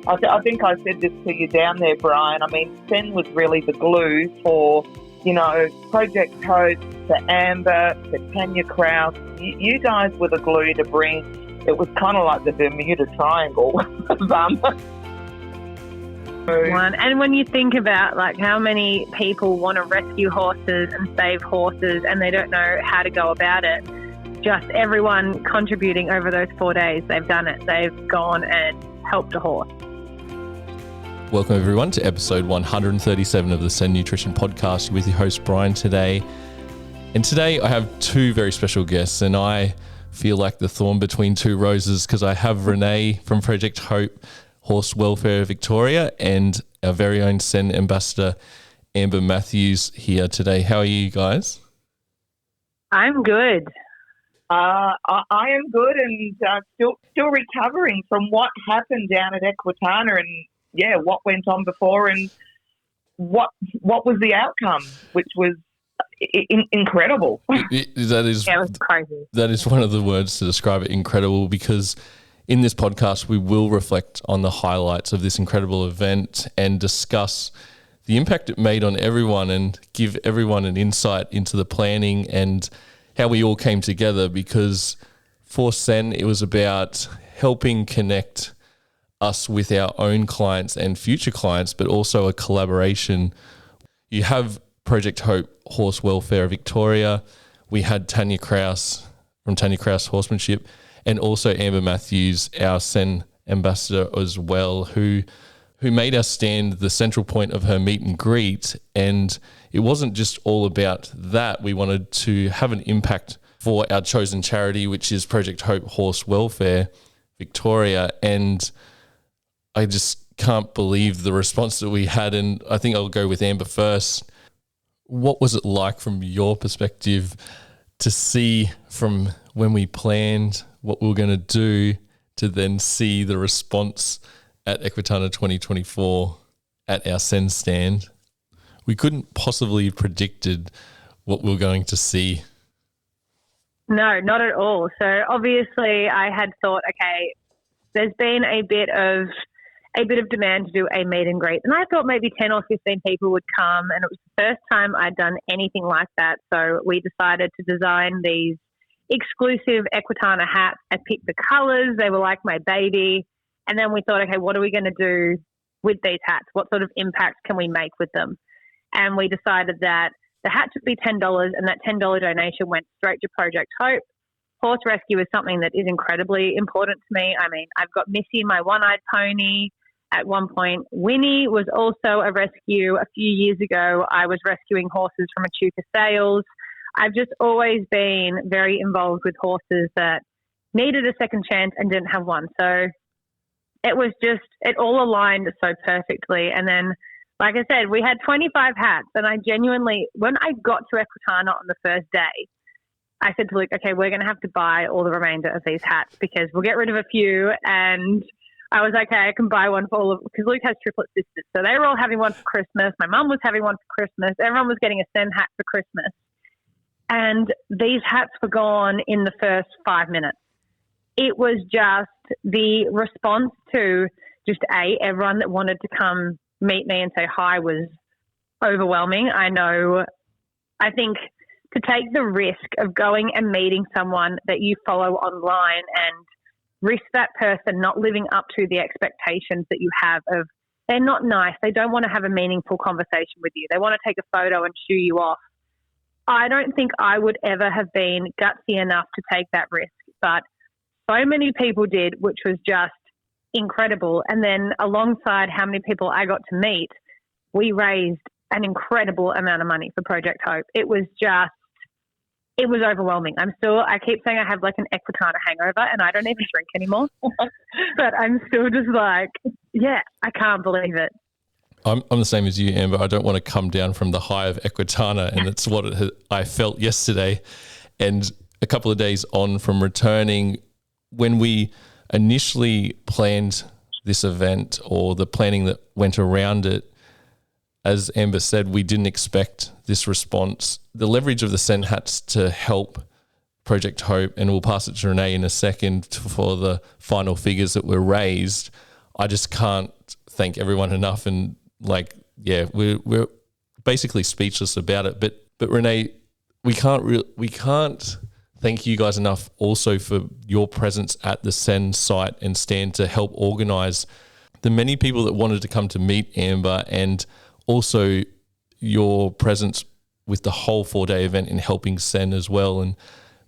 I think I said this to you down there, Bryan. I mean, Sen was really the glue for, Project Hope, to Amber, to Tanya Kraus. You guys were the glue to bring. It was kind of like the Bermuda Triangle. And when you think about how many people want to rescue horses and save horses and they don't know how to go about it, just everyone contributing over those 4 days, they've done it. They've gone and helped a horse. Welcome everyone to episode 137 of the Sen Nutrition Podcast with your host Bryan today. And today I have two very special guests, and I feel like the thorn between two roses because I have Renee from Project Hope Horse Welfare Victoria and our very own Sen Ambassador Amber Matthews here today. How are you guys? I'm good. I am good and still recovering from what happened down at Equitana and what went on before and what was the outcome, which was incredible. It was crazy. That is one of the words to describe it, incredible, because in this podcast we will reflect on the highlights of this incredible event and discuss the impact it made on everyone and give everyone an insight into the planning and how we all came together, because for Sen it was about helping connect us with our own clients and future clients, but also a collaboration. You have Project Hope Horse Welfare Victoria. We had Tanya Kraus from Tanya Kraus Horsemanship, and also Amber Matthews, our Sen ambassador as well, who made us stand the central point of her meet and greet. And it wasn't just all about that. We wanted to have an impact for our chosen charity, which is Project Hope Horse Welfare Victoria. And I just can't believe the response that we had. And I think I'll go with Amber first. What was it like from your perspective to see from when we planned what we were going to do to then see the response at Equitana 2024 at our Sen stand? We couldn't possibly have predicted what we were going to see. No, not at all. So obviously I had thought, okay, there's been a bit of demand to do a meet and greet. And I thought maybe 10 or 15 people would come, and it was the first time I'd done anything like that. So we decided to design these exclusive Equitana hats. I picked the colours. They were like my baby. And then we thought, okay, what are we going to do with these hats? What sort of impact can we make with them? And we decided that the hats would be $10, and that $10 donation went straight to Project Hope. Horse rescue is something that is incredibly important to me. I mean, I've got Missy, my one-eyed pony. At one point, Winnie was also a rescue. A few years ago, I was rescuing horses from Echuca sales. I've just always been very involved with horses that needed a second chance and didn't have one. So it all aligned so perfectly. And then, like I said, we had 25 hats, and I genuinely, when I got to Equitana on the first day, I said to Luke, okay, we're going to have to buy all the remainder of these hats because we'll get rid of a few. And I was like, okay, I can buy one for all of, because Luke has triplet sisters. So they were all having one for Christmas. My mum was having one for Christmas. Everyone was getting a Sen hat for Christmas. And these hats were gone in the first 5 minutes. It was just the response to just everyone that wanted to come meet me and say hi was overwhelming. I think to take the risk of going and meeting someone that you follow online and risk that person not living up to the expectations that you have of, they're not nice, they don't want to have a meaningful conversation with you, they want to take a photo and shoo you off. I don't think I would ever have been gutsy enough to take that risk, but so many people did, which was just incredible. And then alongside how many people I got to meet, we raised an incredible amount of money for Project Hope. It was overwhelming. I keep saying I have like an Equitana hangover and I don't even drink anymore. But I'm still just like, I can't believe it. I'm the same as you, Amber. I don't want to come down from the high of Equitana, and it's what I felt yesterday. And a couple of days on from returning, when we initially planned this event, or the planning that went around it, as Amber said, we didn't expect this response. The leverage of the Sen hats to help Project Hope, and we'll pass it to Renee in a second for the final figures that were raised. I just can't thank everyone enough. And like, yeah, we're basically speechless about it. But Renee, we can't thank you guys enough also for your presence at the Send site and stand to help organise the many people that wanted to come to meet Amber, and also your presence with the whole 4-day event in helping Send as well. And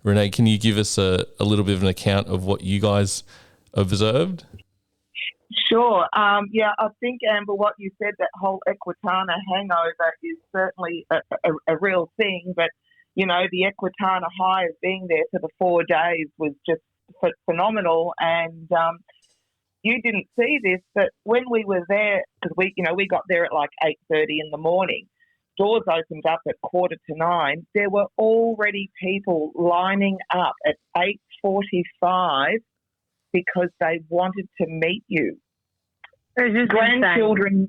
Renee, can you give us a little bit of an account of what you guys observed? Sure. Yeah, I think, Amber, what you said, that whole Equitana hangover is certainly a real thing. But, you know, the Equitana high of being there for the 4 days was just phenomenal. And you didn't see this, but when we were there, because we got there at like 8:30 in the morning, doors opened up at 8:45. There were already people lining up at 8:45 because they wanted to meet you. Grandchildren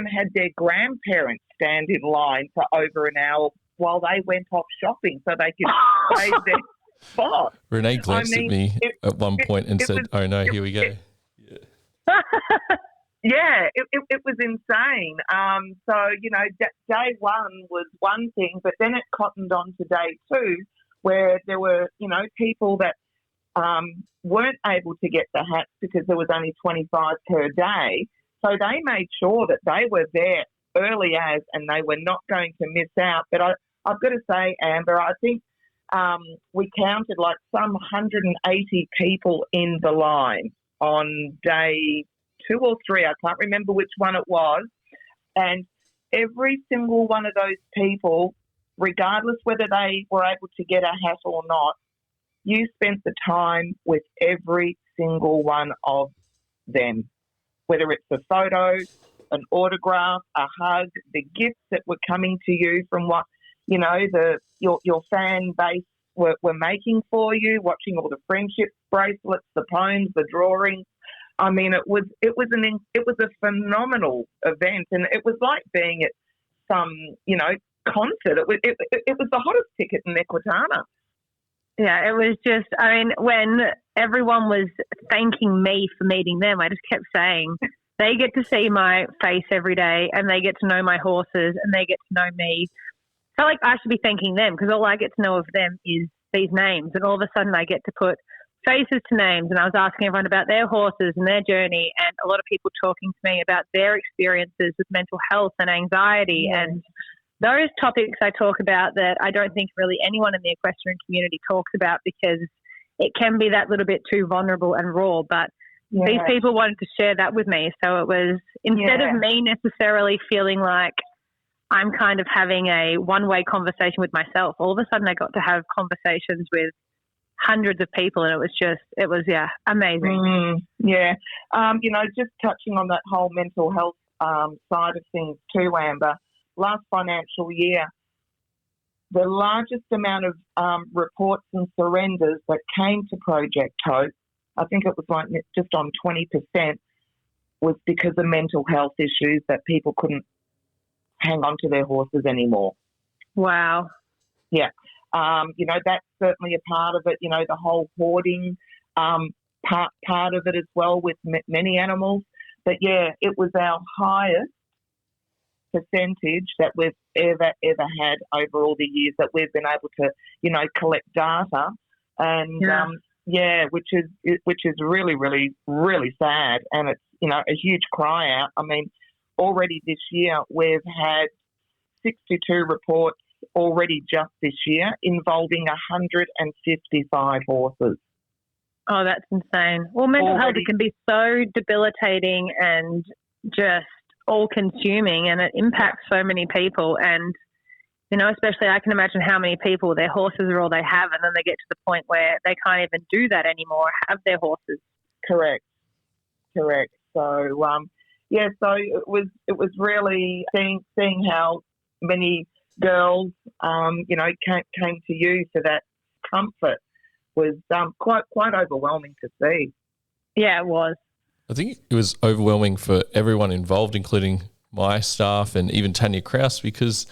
had their grandparents stand in line for over an hour while they went off shopping so they could save their spot. Renee glanced at me at one point and said, "Oh no, here we go." Yeah, it was insane. So, you know, day one was one thing, but then it cottoned on to day two, where there were, you know, people that weren't able to get the hats because there was only 25 per day. So they made sure that they were there early as, and they were not going to miss out. But I've got to say, Amber, I think we counted like some 180 people in the line on day 2 or 3. I can't remember which one it was. And every single one of those people, regardless whether they were able to get a hat or not, you spent the time with every single one of them, whether it's a photo, an autograph, a hug, the gifts that were coming to you from what, you know, your fan base were making for you, watching all the friendship bracelets, the poems, the drawings. I mean, it was a phenomenal event, and it was like being at some, you know, concert. It was the hottest ticket in Equitana. Yeah, it was just, I mean, when everyone was thanking me for meeting them, I just kept saying, they get to see my face every day, and they get to know my horses, and they get to know me. I felt like I should be thanking them, because all I get to know of them is these names, and all of a sudden I get to put faces to names. And I was asking everyone about their horses and their journey, and a lot of people talking to me about their experiences with mental health and anxiety. Yeah. And those topics I talk about that I don't think really anyone in the equestrian community talks about, because it can be that little bit too vulnerable and raw. But these people wanted to share that with me. So it was, instead of me necessarily feeling like I'm kind of having a one-way conversation with myself, all of a sudden I got to have conversations with hundreds of people, and it was amazing. You know, just touching on that whole mental health side of things too, Amber, last financial year, the largest amount of reports and surrenders that came to Project Hope, I think it was like just on 20%, was because of mental health issues, that people couldn't hang on to their horses anymore. Wow. Yeah. You know, that's certainly a part of it, you know, the whole hoarding part of it as well with many animals. But, yeah, it was our highest percentage that we've ever had over all the years that we've been able to, you know, collect data. And, which is really, really, really sad. And it's, you know, a huge cry out. I mean, already this year we've had 62 reports already just this year, involving 155 horses. Oh, that's insane. Well, mental health can be so debilitating and just all-consuming, and it impacts so many people. And, you know, especially I can imagine how many people, their horses are all they have, and then they get to the point where they can't even do that anymore, have their horses. Correct. So, so it was really seeing how many girls, you know, came to you for that comfort was quite overwhelming to see. Yeah, it was. I think it was overwhelming for everyone involved, including my staff and even Tanya Kraus, because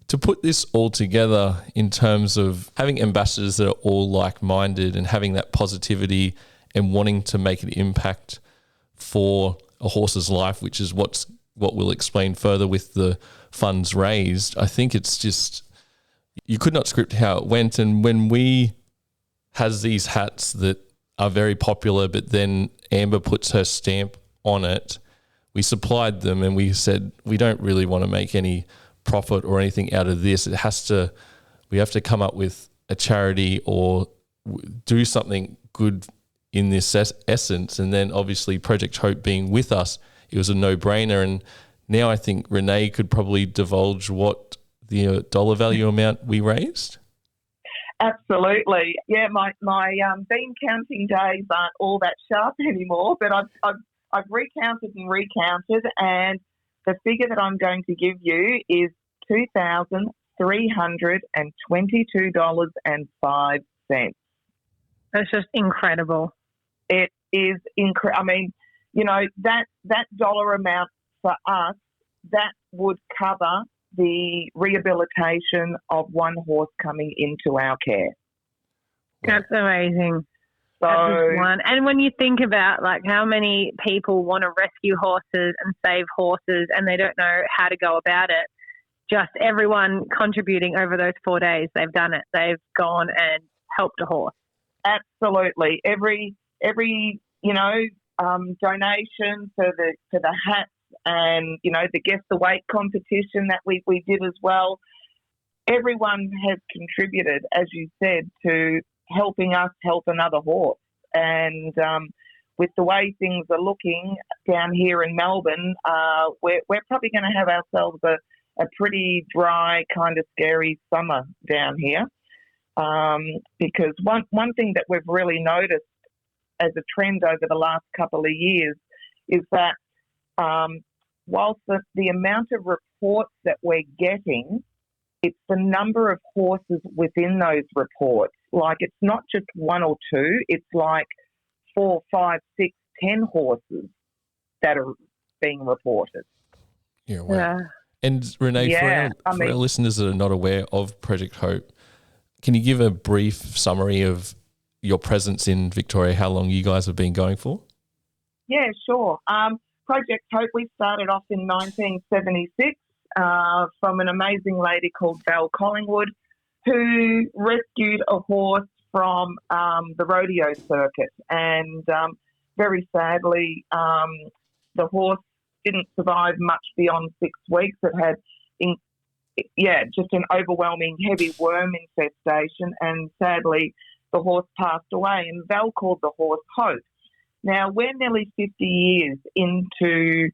to put this all together in terms of having ambassadors that are all like-minded and having that positivity and wanting to make an impact for a horse's life, which is what we'll explain further with the funds raised. I think it's just, you could not script how it went. And when we has these hats that are very popular, but then Amber puts her stamp on it, we supplied them and we said, we don't really want to make any profit or anything out of this. We have to come up with a charity or do something good in this essence. And then obviously Project Hope being with us, it was a no-brainer. And now I think Renee could probably divulge what the dollar value amount we raised. Absolutely. Yeah, my bean counting days aren't all that sharp anymore, but I've recounted, and the figure that I'm going to give you is $2,322.05. That's just incredible. It is incredible. I mean, you know, that dollar amount for us, that would cover the rehabilitation of one horse coming into our care. That's amazing. So, one. And when you think about like how many people want to rescue horses and save horses and they don't know how to go about it, just everyone contributing over those 4 days, they've done it. They've gone and helped a horse. Absolutely. Every donation for the hats and, you know, the guess the weight competition that we did as well. Everyone has contributed, as you said, to helping us help another horse. And with the way things are looking down here in Melbourne, we're probably going to have ourselves a pretty dry, kind of scary summer down here. Because one thing that we've really noticed as a trend over the last couple of years is that whilst the amount of reports that we're getting, it's the number of horses within those reports. Like, it's not just one or two, it's like 4, 5, 6, 10 horses that are being reported. Yeah, wow. Yeah. And Renee, for our listeners that are not aware of Project Hope, can you give a brief summary of your presence in Victoria, how long you guys have been going for? Yeah, sure. Project Hope, we started off in 1976 from an amazing lady called Val Collingwood, who rescued a horse from the rodeo circuit. And very sadly, the horse didn't survive much beyond 6 weeks. It had, just an overwhelming heavy worm infestation, and sadly the horse passed away, and Val called the horse Hope. Now, we're nearly 50 years into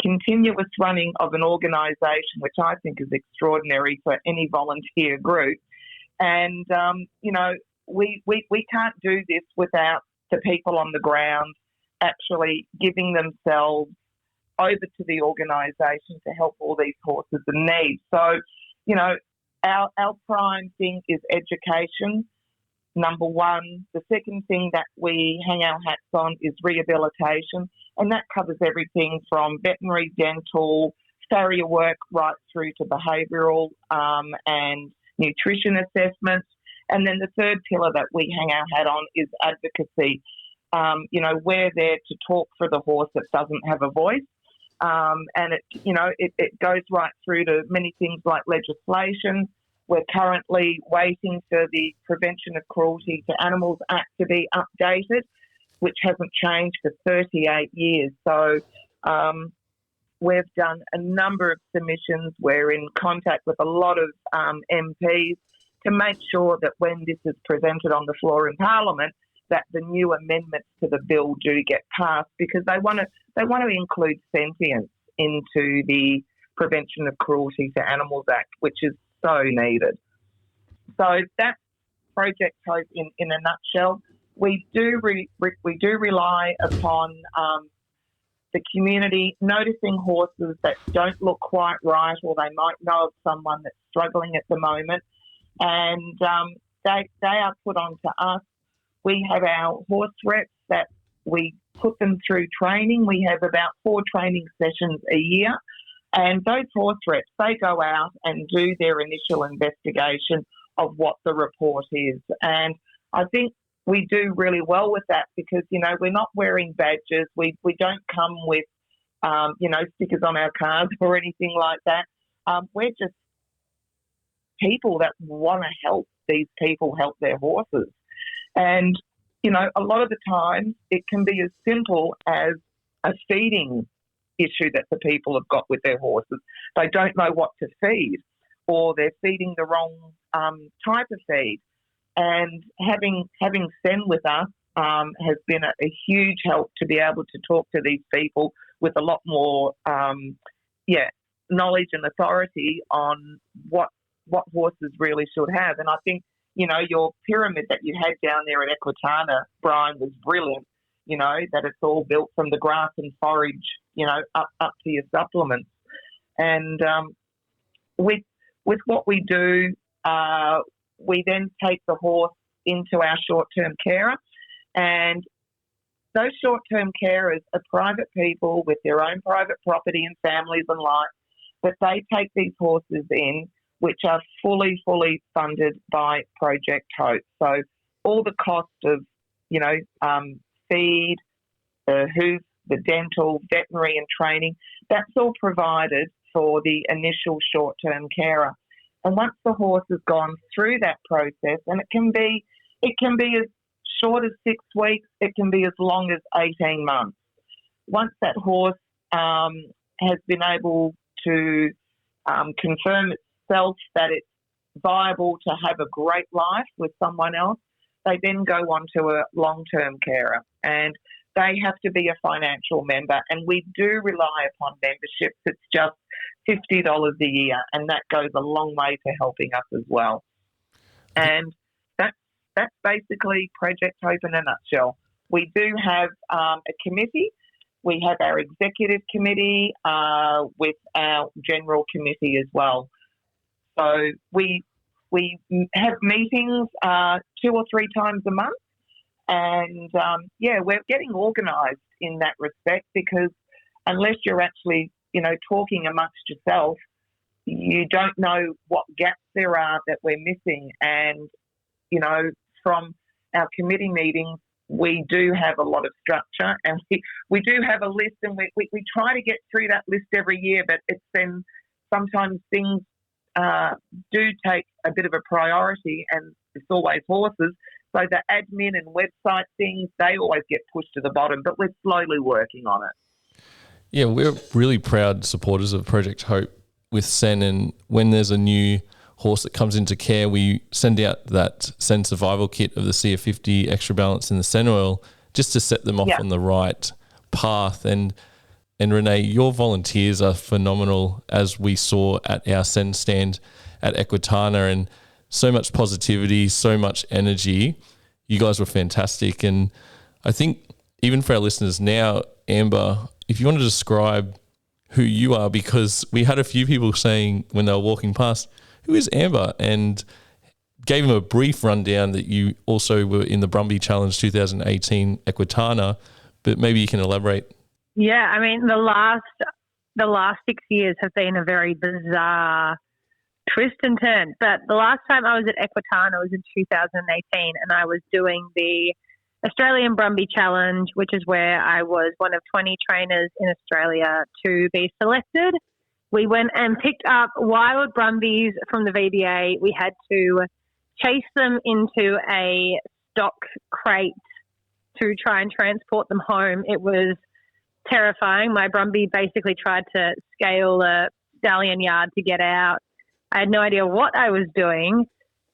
continuous running of an organisation, which I think is extraordinary for any volunteer group. And, we can't do this without the people on the ground actually giving themselves over to the organisation to help all these horses in need. So, you know, our prime thing is education, number one. The second thing that we hang our hats on is rehabilitation, and that covers everything from veterinary, dental, farrier work, right through to behavioural and nutrition assessments. And then the third pillar that we hang our hat on is advocacy. We're there to talk for the horse that doesn't have a voice. And it goes right through to many things like legislation. We're currently waiting for the Prevention of Cruelty to Animals Act to be updated, which hasn't changed for 38 years. So we've done a number of submissions. We're in contact with a lot of MPs to make sure that when this is presented on the floor in Parliament, that the new amendments to the bill do get passed, because they want to include sentience into the Prevention of Cruelty to Animals Act, which is so needed. So that's Project Hope in a nutshell. We do rely upon the community noticing horses that don't look quite right, or they might know of someone that's struggling at the moment, and they are put on to us. We have our horse reps that we put them through training. We have about 4 training sessions a year. And those horse reps, they go out and do their initial investigation of what the report is. And I think we do really well with that because, we're not wearing badges. We don't come with stickers on our cars or anything like that. We're just people that want to help these people help their horses. And, a lot of the time it can be as simple as a feeding issue that the people have got with their horses. They don't know what to feed, or they're feeding the wrong type of feed. And having Sen with us has been a huge help to be able to talk to these people with a lot more knowledge and authority on what horses really should have. And I think, your pyramid that you had down there at Equitana, Bryan, was brilliant, that it's all built from the grass and forage, up to your supplements. And with what we do, we then take the horse into our short-term carer, and those short-term carers are private people with their own private property and families and life, but they take these horses in, which are fully funded by Project Hope. So all the cost of, feed, the hoof, the dental, veterinary and training, that's all provided for the initial short-term carer. And once the horse has gone through that process, and it can be as short as 6 weeks, it can be as long as 18 months. Once that horse has been able to confirm itself that it's viable to have a great life with someone else, they then go on to a long-term carer, and they have to be a financial member. And we do rely upon memberships. It's just $50 a year, and that goes a long way to helping us as well. And that's basically Project Hope in a nutshell. We do have a committee. We have our executive committee with our general committee as well. So we have meetings 2 or 3 times a month, and we're getting organised in that respect, because unless you're actually talking amongst yourself, you don't know what gaps there are that we're missing. And from our committee meetings, we do have a lot of structure, and we do have a list, and we try to get through that list every year, but it's then sometimes things do take a bit of a priority, and it's always horses. So the admin and website things, they always get pushed to the bottom, but we're slowly working on it. Yeah, we're really proud supporters of Project Hope with Sen, and when there's a new horse that comes into care, we send out that Sen survival kit of the CF50 extra balance and the Sen oil just to set them off on the right path. And Renee, your volunteers are phenomenal, as we saw at our Sen stand at Equitana, and so much positivity, so much energy. You guys were fantastic. And I think even for our listeners now, Amber, if you want to describe who you are, because we had a few people saying when they were walking past, who is Amber? And gave them a brief rundown that you also were in the Brumby Challenge 2018 Equitana, but maybe you can elaborate. Yeah, I mean, the last 6 years have been a very bizarre twist and turn. But the last time I was at Equitana was in 2018, and I was doing the Australian Brumby Challenge, which is where I was one of 20 trainers in Australia to be selected. We went and picked up wild Brumbies from the VBA. We had to chase them into a stock crate to try and transport them home. It was terrifying. My Brumby basically tried to scale a stallion yard to get out. I had no idea what I was doing,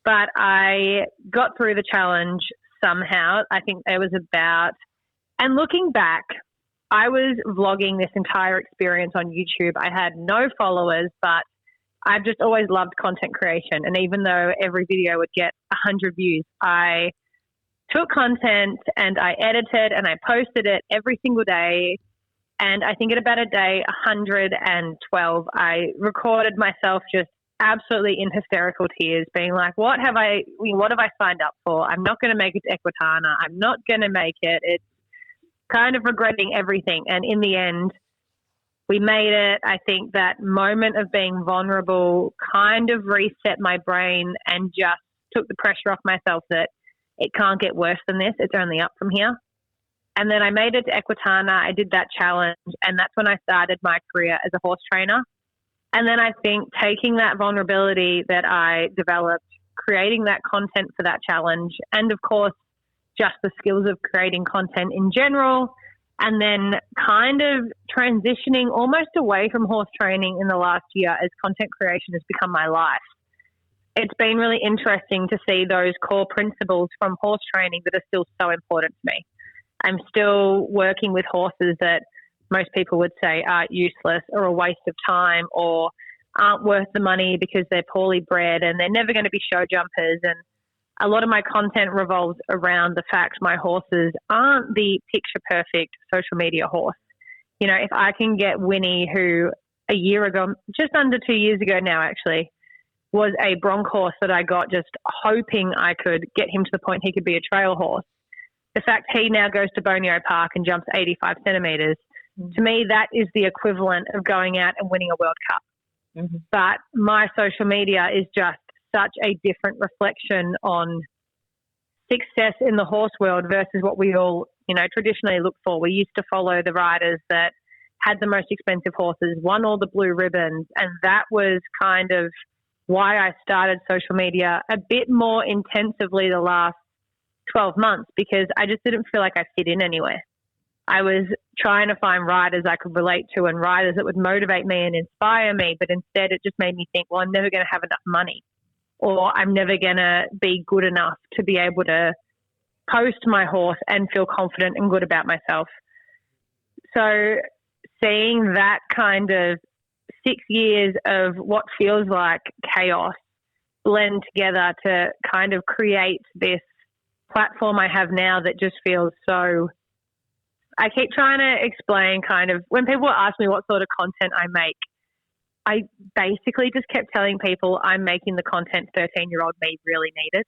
but I got through the challenge somehow. I think there was and looking back, I was vlogging this entire experience on YouTube. I had no followers, but I've just always loved content creation. And even though every video would get 100 views, I took content and I edited and I posted it every single day. And I think at about a day 112, I recorded myself just absolutely in hysterical tears, being like, what have I signed up for? I'm not going to make it to Equitana. I'm not going to make it. It's kind of regretting everything. And in the end, we made it. I think that moment of being vulnerable kind of reset my brain and just took the pressure off myself that it can't get worse than this. It's only up from here. And then I made it to Equitana. I did that challenge, and that's when I started my career as a horse trainer. And then I think taking that vulnerability that I developed, creating that content for that challenge, and of course, just the skills of creating content in general, and then kind of transitioning almost away from horse training in the last year as content creation has become my life. It's been really interesting to see those core principles from horse training that are still so important to me. I'm still working with horses that most people would say are useless or a waste of time or aren't worth the money because they're poorly bred and they're never going to be show jumpers. And a lot of my content revolves around the fact my horses aren't the picture perfect social media horse. You know, if I can get Winnie, who a year ago, just under 2 years ago now actually, was a bronc horse that I got just hoping I could get him to the point he could be a trail horse. The fact he now goes to Boneo Park and jumps 85 centimetres, to me, that is the equivalent of going out and winning a World Cup. Mm-hmm. But my social media is just such a different reflection on success in the horse world versus what we all, you know, traditionally look for. We used to follow the riders that had the most expensive horses, won all the blue ribbons, and that was kind of why I started social media a bit more intensively the last 12 months, because I just didn't feel like I fit in anywhere. I was trying to find riders I could relate to and riders that would motivate me and inspire me, but instead it just made me think, well, I'm never going to have enough money, or I'm never going to be good enough to be able to post my horse and feel confident and good about myself. So seeing that kind of 6 years of what feels like chaos blend together to kind of create this platform I have now that just feels so... I keep trying to explain kind of when people ask me what sort of content I make, I basically just kept telling people I'm making the content 13-year-old me really needed.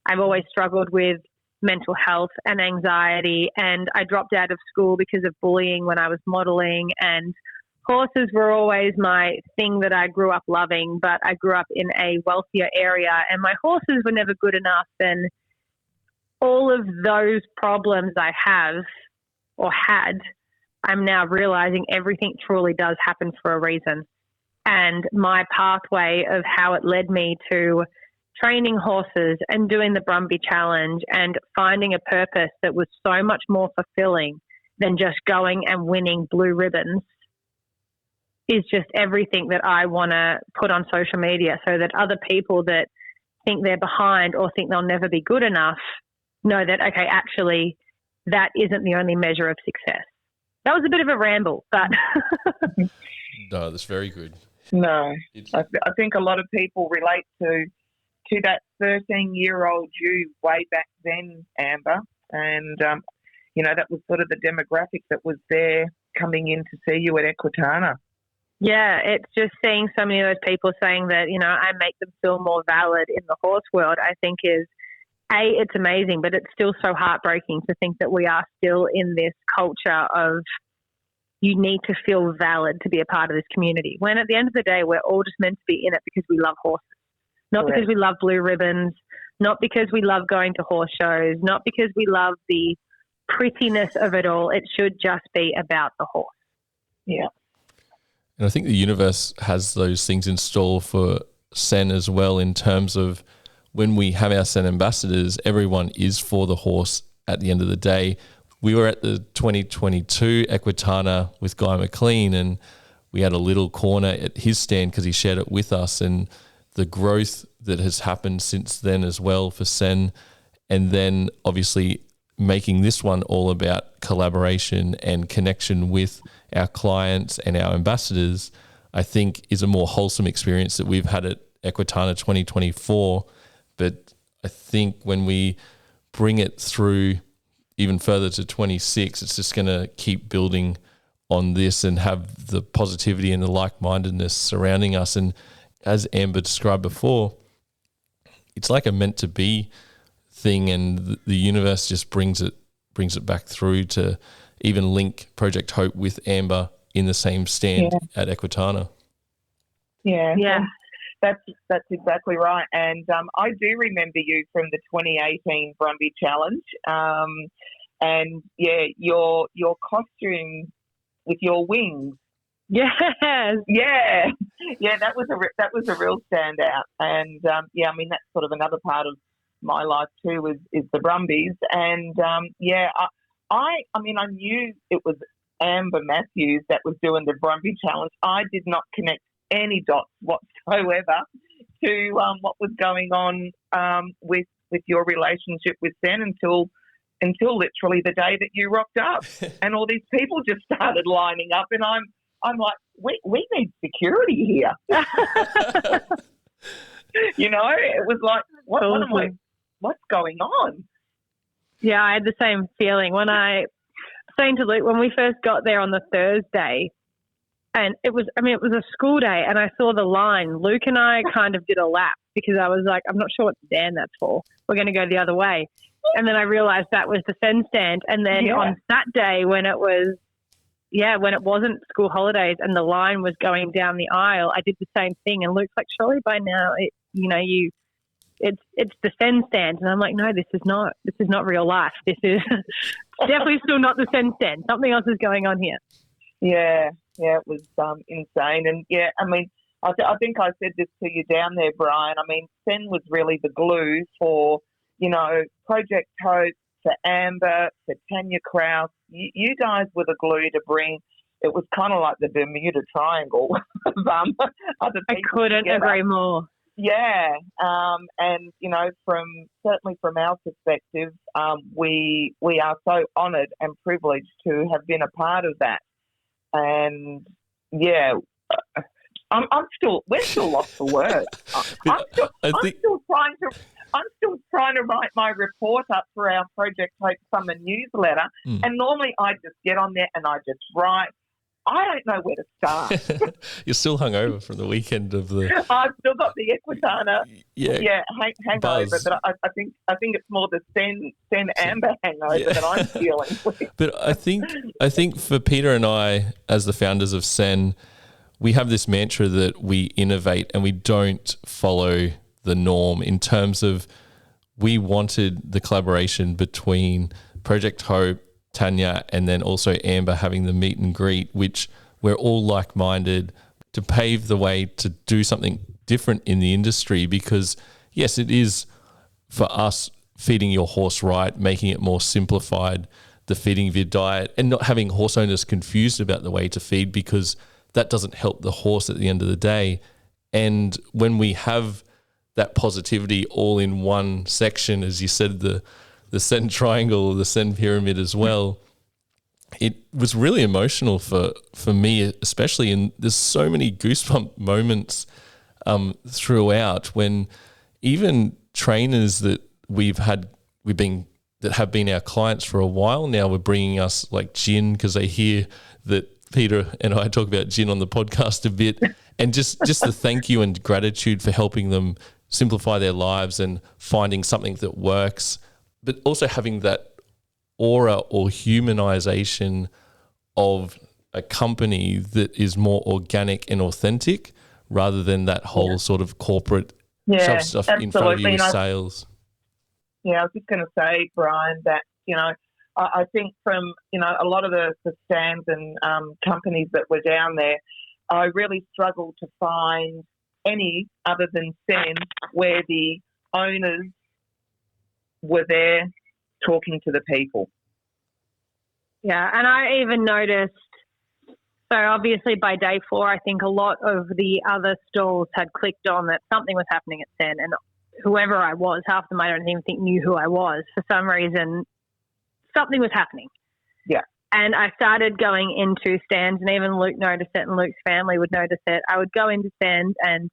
I've always struggled with mental health and anxiety, and I dropped out of school because of bullying when I was modelling, and horses were always my thing that I grew up loving, but I grew up in a wealthier area and my horses were never good enough, and all of those problems I have or had, I'm now realizing everything truly does happen for a reason. And my pathway of how it led me to training horses and doing the Brumby Challenge and finding a purpose that was so much more fulfilling than just going and winning blue ribbons is just everything that I want to put on social media so that other people that think they're behind or think they'll never be good enough know that, okay, actually, that isn't the only measure of success. That was a bit of a ramble, but... No, that's very good. No, I think a lot of people relate to that 13-year-old you way back then, Amber, and, you know, that was sort of the demographic that was there coming in to see you at Equitana. Yeah, it's just seeing so many of those people saying that, you know, I make them feel more valid in the horse world, I think is... it's amazing, but it's still so heartbreaking to think that we are still in this culture of you need to feel valid to be a part of this community. When at the end of the day, we're all just meant to be in it because we love horses, not Correct. Because we love blue ribbons, not because we love going to horse shows, not because we love the prettiness of it all. It should just be about the horse. Yeah. And I think the universe has those things in store for Sen as well, in terms of when we have our Sen ambassadors, everyone is for the horse at the end of the day. We were at the 2022 Equitana with Guy McLean, and we had a little corner at his stand because he shared it with us, and the growth that has happened since then as well for Sen. And then obviously making this one all about collaboration and connection with our clients and our ambassadors, I think is a more wholesome experience that we've had at Equitana 2024. But I think when we bring it through even further to 26, it's just going to keep building on this and have the positivity and the like-mindedness surrounding us. And as Amber described before, it's like a meant to be thing, and the universe just brings it back through to even link Project Hope with Amber in the same stand at Equitana. Yeah. That's exactly right. And I do remember you from the 2018 Brumby Challenge. and your costume with your wings. Yes. Yeah, that was a real standout, and I mean that's sort of another part of my life too is the Brumbies, and I mean I knew it was Amber Matthews that was doing the Brumby Challenge. I did not connect any dots whatsoever to what was going on with your relationship with Sen until literally the day that you rocked up, and all these people just started lining up, and I'm like, we need security here. You know, it was like, what's going on? Yeah, I had the same feeling when saying to Luke, when we first got there on the Thursday, and it was a school day, and I saw the line. Luke and I kind of did a lap because I was like, I'm not sure what stand that's for. We're going to go the other way. And then I realised that was the Sen stand. And then on Saturday when it wasn't school holidays and the line was going down the aisle, I did the same thing. And Luke's like, surely by now, it's the Sen stand. And I'm like, no, this is not real life. This is definitely still not the Sen stand. Something else is going on here. Yeah, it was insane. And I mean, I think I said this to you down there, Bryan. I mean, Sen was really the glue for, Project Hope, for Amber, for Tanya Kraus. You guys were the glue to bring. It was kind of like the Bermuda Triangle of other people. I couldn't agree more. Yeah, and certainly from our perspective, we are so honoured and privileged to have been a part of that. And we're still lost for words. I'm still trying to write my report up for our Project Hope Summer newsletter, and normally I just get on there and I just write. I don't know where to start. You're still hungover from the weekend of the. I've still got the Equitana, hangover, but I think it's more the Sen Amber hangover that I'm feeling. But I think for Peter and I, as the founders of Sen, we have this mantra that we innovate and we don't follow the norm in terms of we wanted the collaboration between Project Hope, Tanya, and then also Amber having the meet and greet, which we're all like-minded to pave the way to do something different in the industry because, yes, it is for us feeding your horse right, making it more simplified, the feeding of your diet, and not having horse owners confused about the way to feed because that doesn't help the horse at the end of the day. And when we have that positivity all in one section, as you said, the Sen triangle, the Sen pyramid as well, it was really emotional for me, especially. And there's so many goosebump moments throughout when even trainers that that have been our clients for a while now were bringing us like gin because they hear that Peter and I talk about gin on the podcast a bit, and just the thank you and gratitude for helping them simplify their lives and finding something that works, but also having that aura or humanization of a company that is more organic and authentic rather than that whole sort of corporate shove stuff in front of you with sales. Yeah, I was just going to say, Bryan, that, I think from, a lot of the stands and companies that were down there, I really struggled to find any other than Sen where the owners were there talking to the people. Yeah, and I even noticed, so obviously by day 4, I think a lot of the other stalls had clicked on that something was happening at Sen, and whoever I was, half of them I don't even think knew who I was. For some reason, something was happening. Yeah. And I started going into stands, and even Luke noticed it, and Luke's family would notice it. I would go into stands and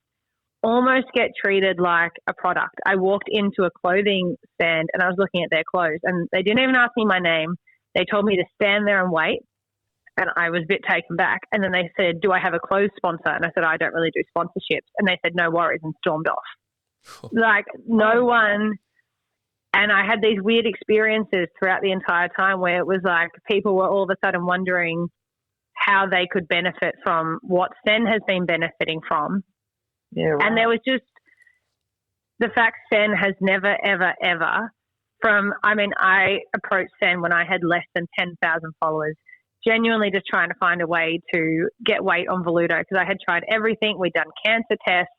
almost get treated like a product. I walked into a clothing stand and I was looking at their clothes, and they didn't even ask me my name. They told me to stand there and wait, and I was a bit taken back. And then they said, do I have a clothes sponsor? And I said, I don't really do sponsorships. And they said, no worries, and stormed off. Like no one. And I had these weird experiences throughout the entire time where it was like people were all of a sudden wondering how they could benefit from what Sen has been benefiting from. Yeah, right. And there was just the fact Sen has never, ever, ever I approached Sen when I had less than 10,000 followers, genuinely just trying to find a way to get weight on Voluto because I had tried everything. We'd done cancer tests.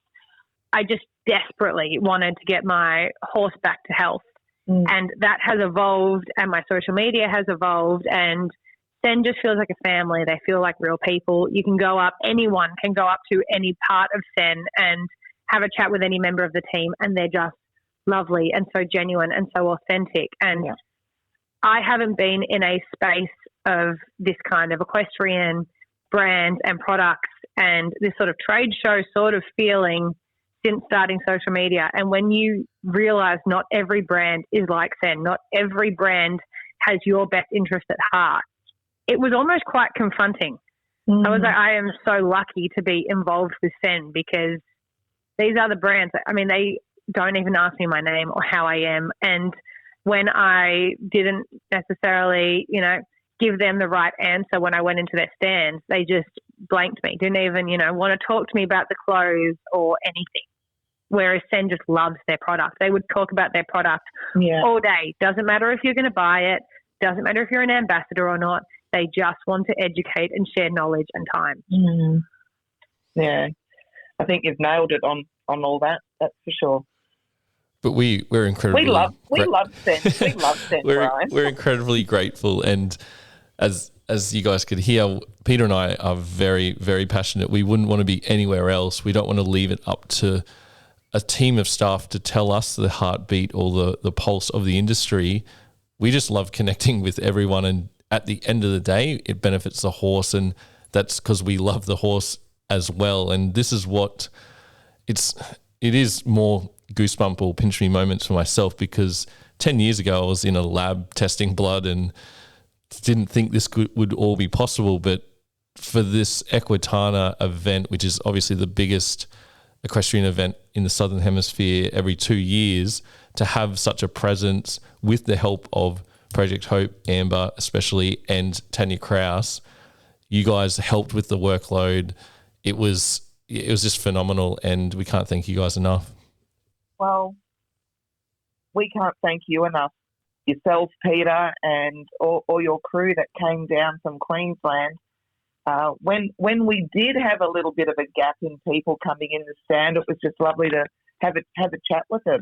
I just desperately wanted to get my horse back to health. And that has evolved, and my social media has evolved, and Sen just feels like a family. They feel like real people. You can go up, anyone can go up to any part of Sen and have a chat with any member of the team, and they're just lovely and so genuine and so authentic. And I haven't been in a space of this kind of equestrian brands and products and this sort of trade show sort of feeling since starting social media. And when you realize not every brand is like Sen, not every brand has your best interest at heart, it was almost quite confronting. I was like, I am so lucky to be involved with Sen because these other brands, I mean, they don't even ask me my name or how I am. And when I didn't necessarily, give them the right answer when I went into their stands, they just blanked me, didn't even, want to talk to me about the clothes or anything. Whereas Sen just loves their product. They would talk about their product all day. Doesn't matter if you're going to buy it. Doesn't matter if you're an ambassador or not. They just want to educate and share knowledge and time. Yeah. I think you've nailed it on all that. That's for sure. But we're incredibly... We love Sen. We love Sen, Bryan. We're incredibly grateful. And as you guys could hear, Peter and I are very, very passionate. We wouldn't want to be anywhere else. We don't want to leave it up to a team of staff to tell us the heartbeat or the pulse of the industry. We just love connecting with everyone, and at the end of the day, it benefits the horse, and that's because we love the horse as well. And this is what it is more goosebump or pinch me moments for myself, because 10 years ago I was in a lab testing blood and didn't think this would all be possible. But for this Equitana event, which is obviously the biggest equestrian event in the Southern Hemisphere every 2 years, to have such a presence with the help of Project Hope, Amber especially, and Tanya Kraus, you guys helped with the workload. It was just phenomenal, and we can't thank you guys enough. Well, we can't thank you enough. Yourself, Peter, and all your crew that came down from Queensland. When we did have a little bit of a gap in people coming in the stand, it was just lovely to have a chat with them.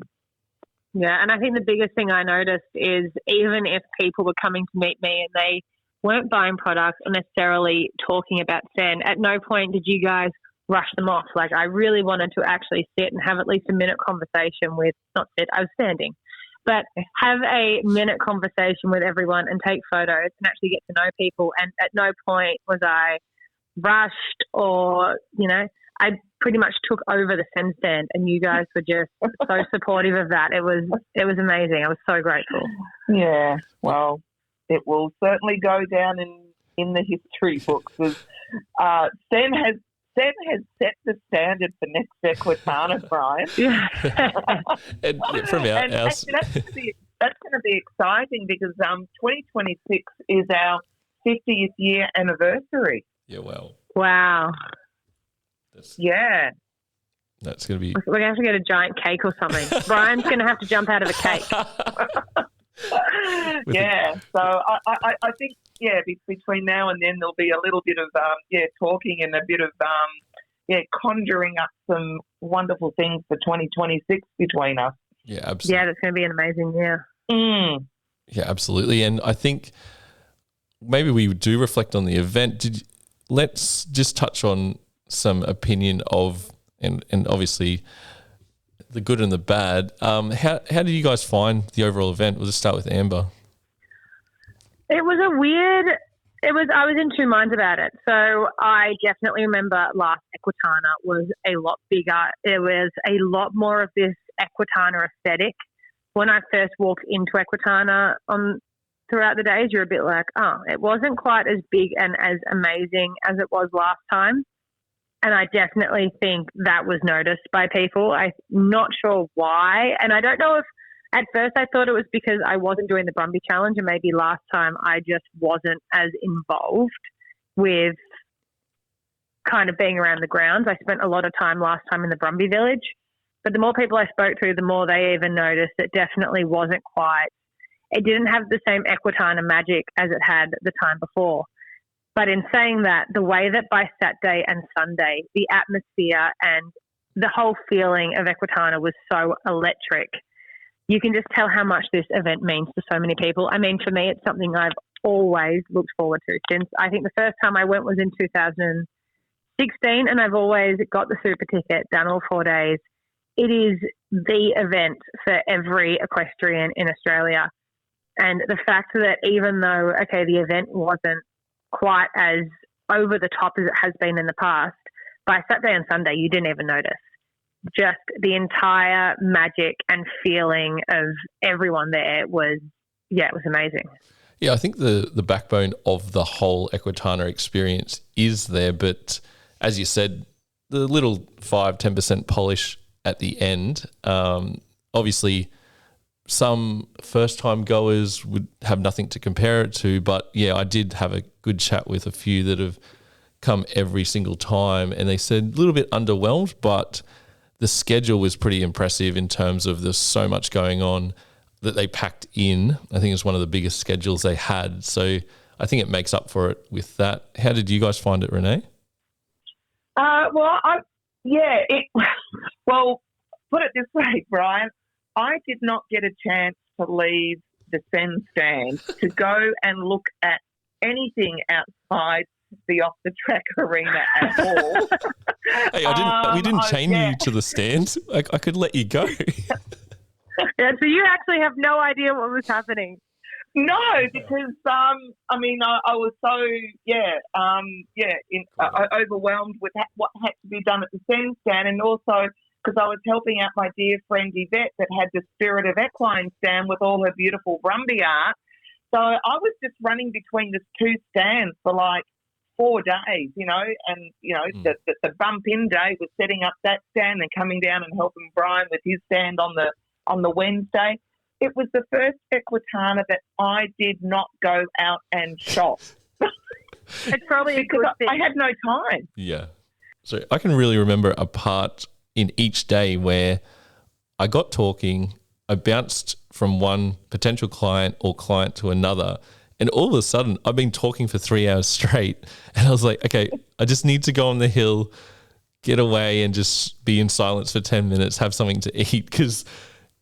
Yeah, and I think the biggest thing I noticed is even if people were coming to meet me and they weren't buying products or necessarily talking about Sen, at no point did you guys rush them off. Like, I really wanted to actually sit and have at least a minute conversation with, not sit, I was standing, but have a minute conversation with everyone and take photos and actually get to know people. And at no point was I rushed or, I pretty much took over the Sen stand, and you guys were just so supportive of that. It was amazing. I was so grateful. Yeah, well, it will certainly go down in the history books. Sen has set the standard for next Equitana, Bryan. Yeah. and from our actually, that's going to be exciting because 2026 is our 50th year anniversary. Yeah, well. Wow. That's going to be... We're going to have to get a giant cake or something. Bryan's going to have to jump out of the cake. Yeah, so I think, between now and then there'll be a little bit of, talking and a bit of, conjuring up some wonderful things for 2026 between us. Yeah, absolutely. Yeah, that's going to be an amazing year. Yeah, absolutely. And I think maybe we do reflect on the event. Let's just touch on some opinion of, and obviously the good and the bad. How did you guys find the overall event? We'll just start with Amber. It was I was in two minds about it. So I definitely remember last Equitana was a lot bigger. There was a lot more of this Equitana aesthetic. When I first walked into Equitana throughout the days, you're a bit like, it wasn't quite as big and as amazing as it was last time. And I definitely think that was noticed by people. I'm not sure why. And I don't know if at first I thought it was because I wasn't doing the Brumby Challenge, and maybe last time I just wasn't as involved with kind of being around the grounds. I spent a lot of time last time in the Brumby Village. But the more people I spoke to, the more they even noticed it definitely wasn't quite it didn't have the same Equitana magic as it had the time before. But in saying that, the way that by Saturday and Sunday, the atmosphere and the whole feeling of Equitana was so electric, you can just tell how much this event means to so many people. I mean, for me, it's something I've always looked forward to since I think the first time I went was in 2016, and I've always got the super ticket, done all 4 days. It is the event for every equestrian in Australia. And the fact that even though, okay, the event wasn't quite as over the top as it has been in the past, by Saturday and Sunday, you didn't even notice. Just the entire magic and feeling of everyone there was amazing. Yeah, I think the backbone of the whole Equitana experience is there, but as you said, the little 5-10% polish at the end, obviously some first-time goers would have nothing to compare it to, but yeah, I did have a good chat with a few that have come every single time, and they said a little bit underwhelmed, but the schedule was pretty impressive in terms of there's so much going on that they packed in. I think it's one of the biggest schedules they had, so I think it makes up for it with that. How did you guys find it, Renee? Well, put it this way, Brian. I did not get a chance to leave the Sen stand to go and look at anything outside the off-the-track arena at all. Hey, we didn't chain you to the stand. I could let you go. Yeah, so you actually have no idea what was happening. No, because I was so overwhelmed with what had to be done at the Sen stand, and also because I was helping out my dear friend Yvette that had the Spirit of Equine stand with all her beautiful Brumby art. So I was just running between the two stands for like 4 days, and the bump in day was setting up that stand and coming down and helping Bryan with his stand on the Wednesday. It was the first Equitana that I did not go out and shop. It's probably a good thing. I had no time. Yeah. So I can really remember a part in each day where I got talking, I bounced from one potential client or client to another, and all of a sudden I've been talking for 3 hours straight, and I was like, okay, I just need to go on the hill, get away and just be in silence for 10 minutes, have something to eat. Because,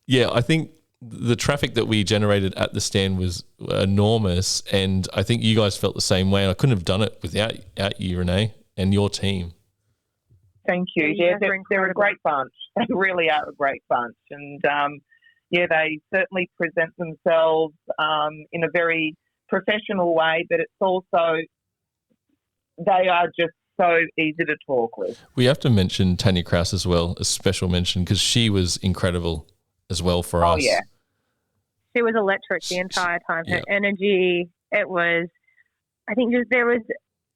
yeah, I think the traffic that we generated at the stand was enormous, and I think you guys felt the same way, and I couldn't have done it without you, Renee, and your team. Thank you. Yeah, they're a great bunch. They really are a great bunch. And, they certainly present themselves in a very professional way, but it's also, they are just so easy to talk with. We have to mention Tanya Krause as well, a special mention, because she was incredible as well for us. Oh, yeah. She was electric the entire time. Her energy, it was, I think there was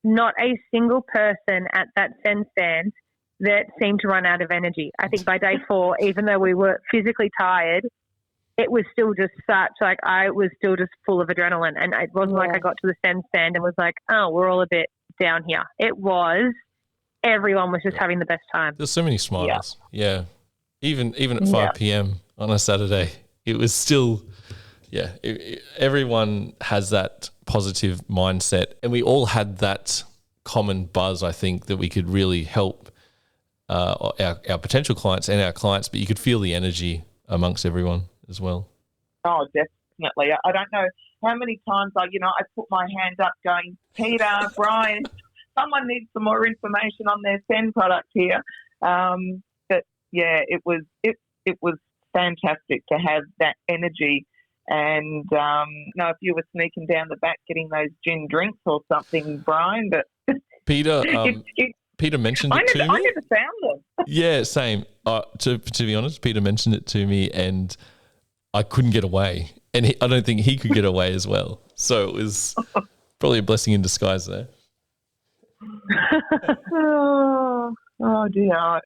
not a single person at that Sen stand that seemed to run out of energy. I think by day 4, even though we were physically tired, it was still just I was still just full of adrenaline. And it wasn't like I got to the Sen stand and was like, oh, we're all a bit down here. It was, everyone was just having the best time. There's so many smiles. Yeah. Even at 5 p.m. on a Saturday, it was still, everyone has that positive mindset. And we all had that common buzz, I think, that we could really help our potential clients and our clients, but you could feel the energy amongst everyone as well. Oh, definitely. I don't know how many times I put my hand up going, Peter, Bryan, someone needs some more information on their Sen product here. But yeah, it was fantastic to have that energy. And if you were sneaking down the back getting those gin drinks or something, Bryan, but Peter Peter mentioned it to me. I never found them. Yeah, same. To be honest, Peter mentioned it to me, and I couldn't get away, and I don't think he could get away as well. So it was probably a blessing in disguise there. Oh dear.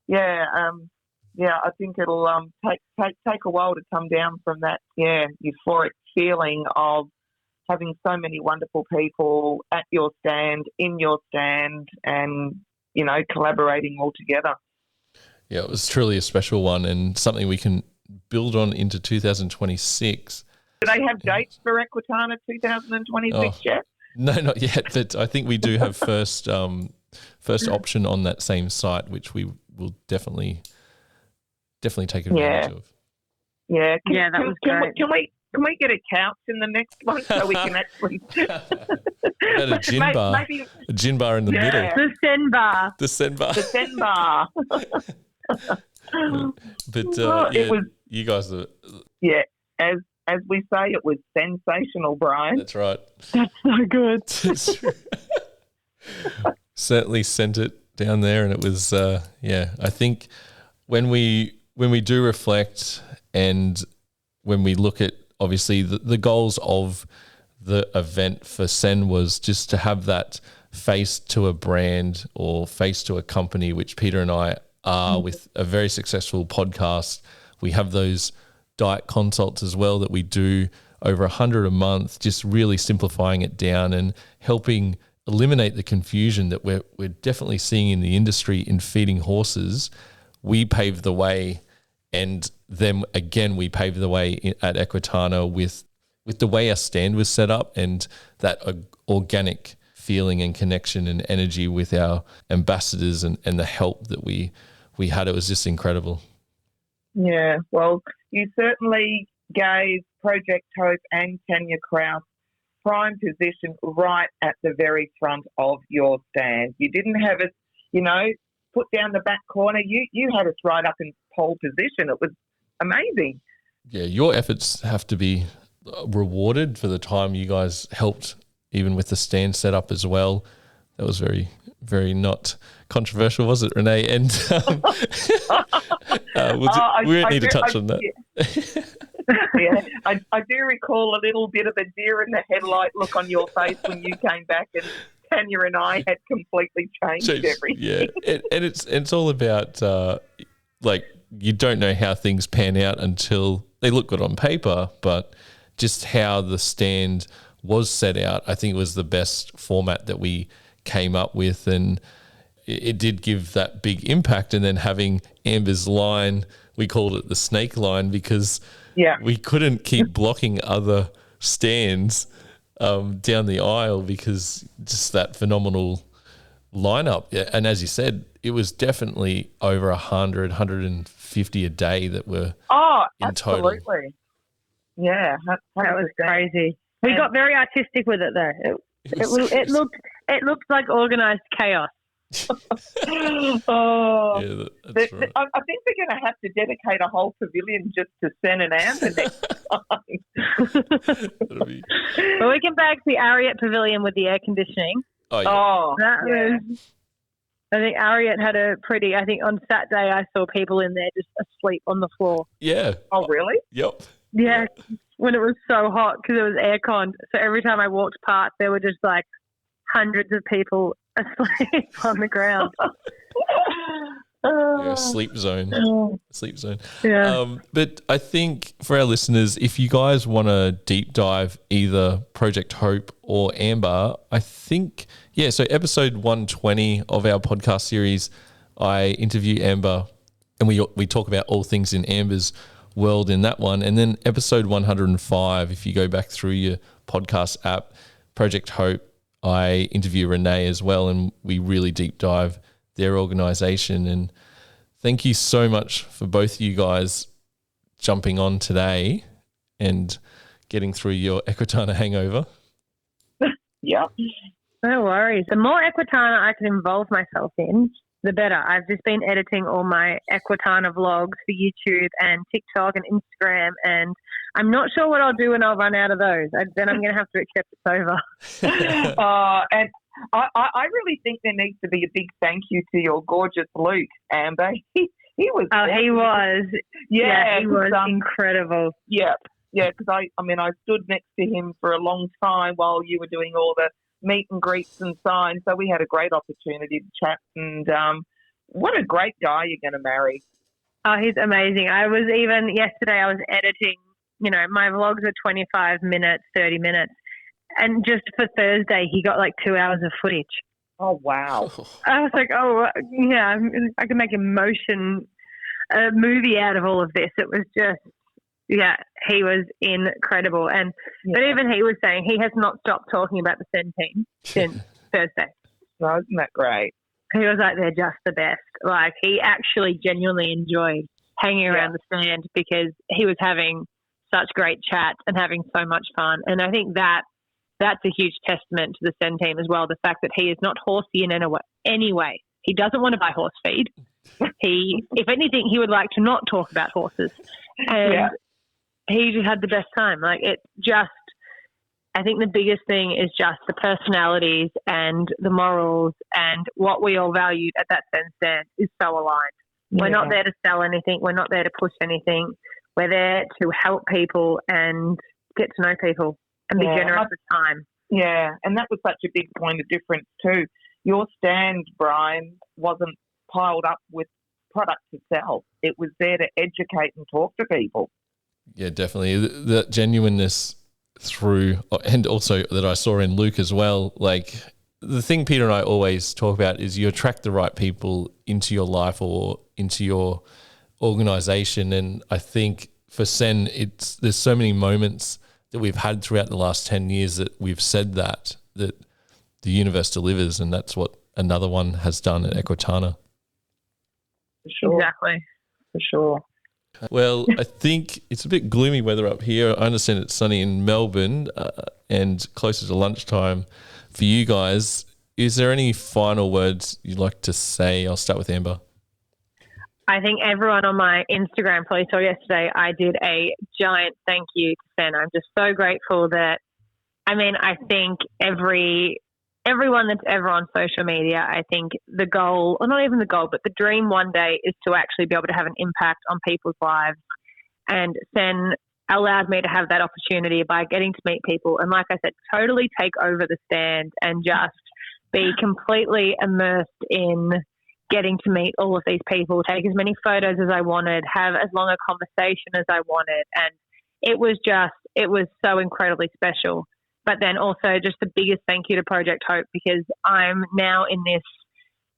Yeah. I think it'll take a while to come down from that euphoric feeling of having so many wonderful people at your stand, in your stand, and, collaborating all together. Yeah, it was truly a special one and something we can build on into 2026. Do they have dates for Equitana 2026 yet? No, not yet. But I think we do have first option on that same site, which we will definitely take advantage of. Yeah, that was great. Can we get a couch in the next one so we can actually and a gin bar, a gin bar in the middle, the Sen bar, the Sen bar. But you guys are as we say, it was sensational, Bryan. That's right. That's so good. Certainly sent it down there, and it was I think when we do reflect and when we look at obviously the goals of the event for Sen was just to have that face to a brand or face to a company, which Peter and I are with a very successful podcast. We have those diet consults as well that we do over 100 a month, just really simplifying it down and helping eliminate the confusion that we're definitely seeing in the industry in feeding horses. We paved the way, and then again we paved the way at Equitana with the way our stand was set up and that organic feeling and connection and energy with our ambassadors and the help that we had. It was just incredible. Yeah, well, you certainly gave Project Hope and Tanya Kraus prime position right at the very front of your stand. You didn't have us, put down the back corner. You had us right up in pole position. It was amazing. Yeah, your efforts have to be rewarded for the time you guys helped, even with the stand setup as well. That was very, very not controversial, was it, Renee? And we don't need to touch on that. Yeah, I do recall a little bit of a deer in the headlight look on your face when you came back, and Tanya and I had completely changed everything. Yeah, and it's all about you don't know how things pan out until they look good on paper, but just how the stand was set out, I think it was the best format that we came up with, and it did give that big impact. And then having Amber's line, we called it the snake line because we couldn't keep blocking other stands down the aisle because just that phenomenal lineup. Yeah, and as you said, it was definitely over 100, 150 a day that were in total. Absolutely. Yeah, that was crazy. We got very artistic with it though. It looked like organised chaos. That's right. I think they're going to have to dedicate a whole pavilion just to Sen and Amber next time. Well, we can bag the Ariat Pavilion with the air conditioning. I think Ariat had I think on Saturday I saw people in there just asleep on the floor. Yeah. Oh, really? Yep. Yeah, when it was so hot because it was aircon. So every time I walked past, there were just like hundreds of people asleep on the ground. Sleep zone. Yeah. But I think for our listeners, if you guys want to deep dive either Project Hope or Amber, I think, so episode 120 of our podcast series, I interview Amber and we talk about all things in Amber's world in that one. And then episode 105, if you go back through your podcast app, Project Hope, I interview Renee as well, and we really deep dive their organisation. And thank you so much for both of you guys jumping on today and getting through your Equitana hangover. Yeah. No worries. The more Equitana I can involve myself in, the better. I've just been editing all my Equitana vlogs for YouTube and TikTok and Instagram, and I'm not sure what I'll do when I'll run out of those. Then I'm going to have to accept it's over. And I really think there needs to be a big thank you to your gorgeous Luke, Amber. He was. Oh, he was. Yeah, he was incredible. Yeah, because I stood next to him for a long time while you were doing all the meet and greets and signs, so we had a great opportunity to chat, and what a great guy you're going to marry. Oh, he's amazing. Yesterday I was editing, my vlogs are 25 minutes, 30 minutes, and just for Thursday he got like 2 hours of footage. Oh, wow. I was like, I can make a movie out of all of this. It was just Yeah, he was incredible. But even he was saying he has not stopped talking about the Sen team since Thursday. No, isn't that great? He was like, they're just the best. Like, he actually genuinely enjoyed hanging around the stand because he was having such great chats and having so much fun. And I think that's a huge testament to the Sen team as well, the fact that he is not horsey in any way. He doesn't want to buy horse feed. If anything, he would like to not talk about horses. And he just had the best time. Like, I think the biggest thing is just the personalities and the morals and what we all valued at that Sen stand is so aligned. We're not there to sell anything. We're not there to push anything. We're there to help people and get to know people and be generous with time. Yeah, and that was such a big point of difference too. Your stand, Bryan, wasn't piled up with product to sell. It was there to educate and talk to people. Yeah, definitely. The genuineness through, and also that I saw in Luke as well, like the thing Peter and I always talk about is you attract the right people into your life or into your organization. And I think for Sen, there's so many moments that we've had throughout the last 10 years that we've said that the universe delivers, and that's what another one has done at Equitana. For sure. Exactly. For sure. Well, I think it's a bit gloomy weather up here. I understand it's sunny in Melbourne and closer to lunchtime for you guys. Is there any final words you'd like to say? I'll start with Amber. I think everyone on my Instagram probably saw yesterday, I did a giant thank you to Sen. I'm just so grateful that, I think everyone that's ever on social media, I think the goal, or not even the goal, but the dream one day is to actually be able to have an impact on people's lives. And Sen allowed me to have that opportunity by getting to meet people. And like I said, totally take over the stand and just be completely immersed in getting to meet all of these people, take as many photos as I wanted, have as long a conversation as I wanted. And it was so incredibly special. But then also just the biggest thank you to Project Hope, because I'm now in this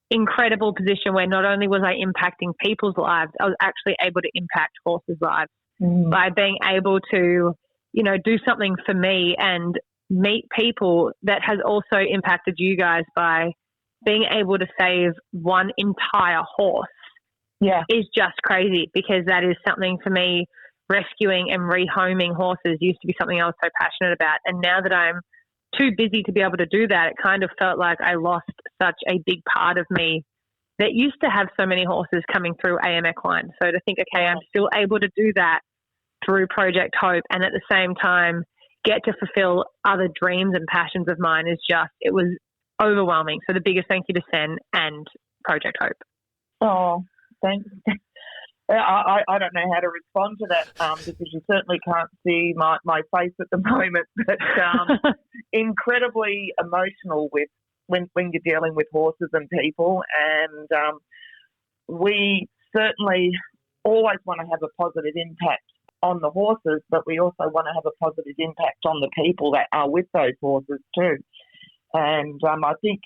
incredible position where not only was I impacting people's lives, I was actually able to impact horses' lives by being able to, do something for me and meet people that has also impacted you guys by being able to save one entire horse is just crazy, because that is something for me. Rescuing and rehoming horses used to be something I was so passionate about. And now that I'm too busy to be able to do that, it kind of felt like I lost such a big part of me that used to have so many horses coming through AM Equine. So to think, okay, I'm still able to do that through Project Hope and at the same time get to fulfill other dreams and passions of mine it was overwhelming. So the biggest thank you to Sen and Project Hope. Oh, thanks. I don't know how to respond to that because you certainly can't see my face at the moment, but incredibly emotional with when you're dealing with horses and people. And we certainly always want to have a positive impact on the horses, but we also want to have a positive impact on the people that are with those horses too. And I think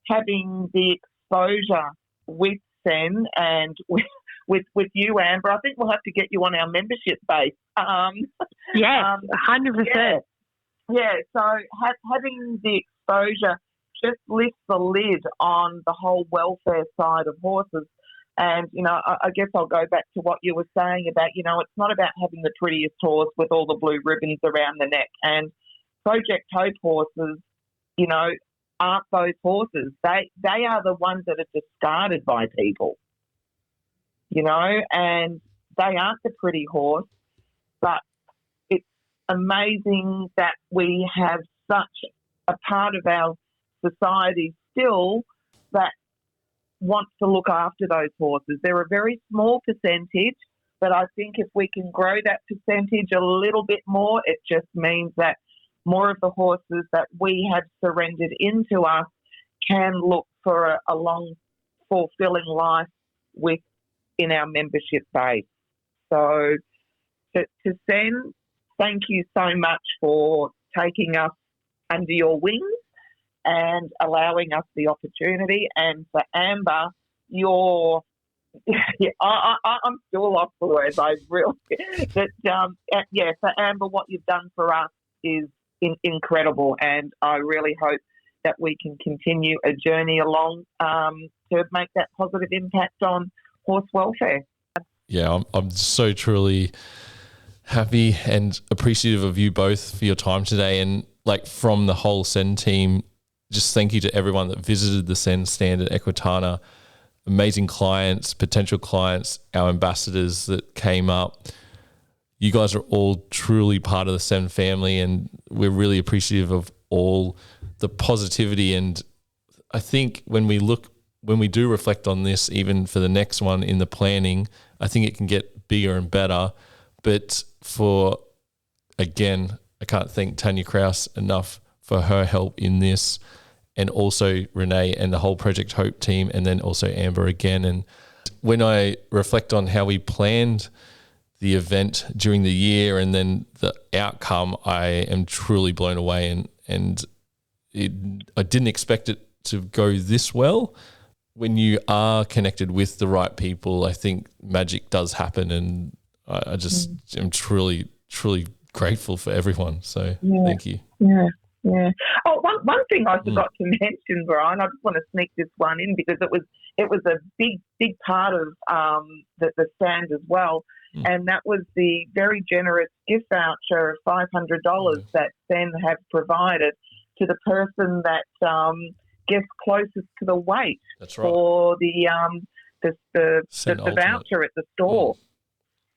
having the exposure with Sen and with you, Amber, I think we'll have to get you on our membership base. Yes, 100%. Yeah, so having the exposure just lifts the lid on the whole welfare side of horses. And, I guess I'll go back to what you were saying about, it's not about having the prettiest horse with all the blue ribbons around the neck. And Project Hope horses, aren't those horses. They are the ones that are discarded by people. And they aren't the pretty horse, but it's amazing that we have such a part of our society still that wants to look after those horses. They're a very small percentage, but I think if we can grow that percentage a little bit more, it just means that more of the horses that we have surrendered into us can look for a long, fulfilling life in our membership base. So to Sen, thank you so much for taking us under your wings and allowing us the opportunity. And for Amber, your Yeah, I'm still lost for words. I really, for Amber, what you've done for us is incredible, and I really hope that we can continue a journey along to make that positive impact on horse welfare. Yeah, I'm so truly happy and appreciative of you both for your time today, and like from the whole Send team, just thank you to everyone that visited the Send stand at Equitana. Amazing clients, potential clients, our ambassadors that came up. You guys are all truly part of the Send family, and we're really appreciative of all the positivity. And I think when we do reflect on this, even for the next one in the planning, I think it can get bigger and better. But again, I can't thank Tanya Kraus enough for her help in this, and also Renee and the whole Project Hope team, and then also Amber again. And when I reflect on how we planned the event during the year and then the outcome, I am truly blown away. And I didn't expect it to go this well. When you are connected with the right people, I think magic does happen. And I just am truly, truly grateful for everyone. So thank you. Yeah. Yeah. Oh, one thing I forgot to mention, Bryan. I just want to sneak this one in because it was a big part of the stand as well, and that was the very generous gift voucher of $500 that Sen have provided to the person that gets closest to the weight. That's right. For the voucher at the store.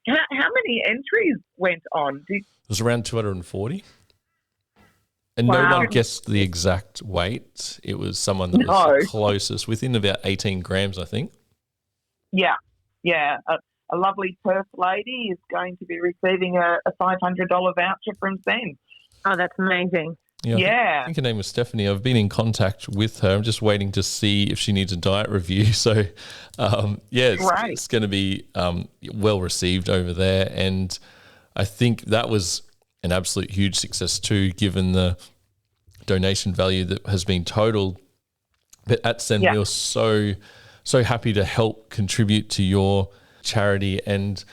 How many entries went on? It was around 240. And no one guessed the exact weight. It was someone that was closest, within about 18 grams, I think. Yeah. A lovely Perth lady is going to be receiving a $500 voucher from Sen. Oh, that's amazing. Yeah. I think her name was Stephanie. I've been in contact with her. I'm just waiting to see if she needs a diet review. So, it's going to be well received over there. And I think that was an absolute huge success too, given the donation value that has been totaled. But at Sen, we are so happy to help contribute to your charity. And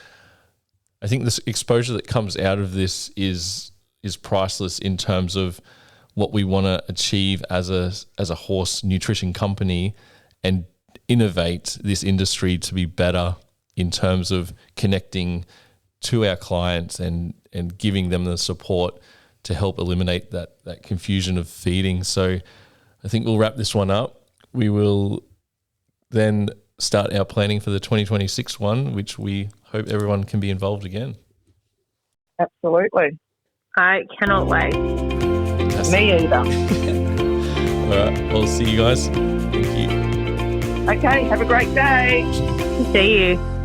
I think this exposure that comes out of this is priceless in terms of what we want to achieve as a horse nutrition company and innovate this industry to be better in terms of connecting to our clients and giving them the support to help eliminate that confusion of feeding. So I think we'll wrap this one up. We will then start our planning for the 2026 one, which we hope everyone can be involved again. Absolutely. I cannot wait. Fantastic. Me either. All right. Well, see you guys. Thank you. Okay. Have a great day. See you.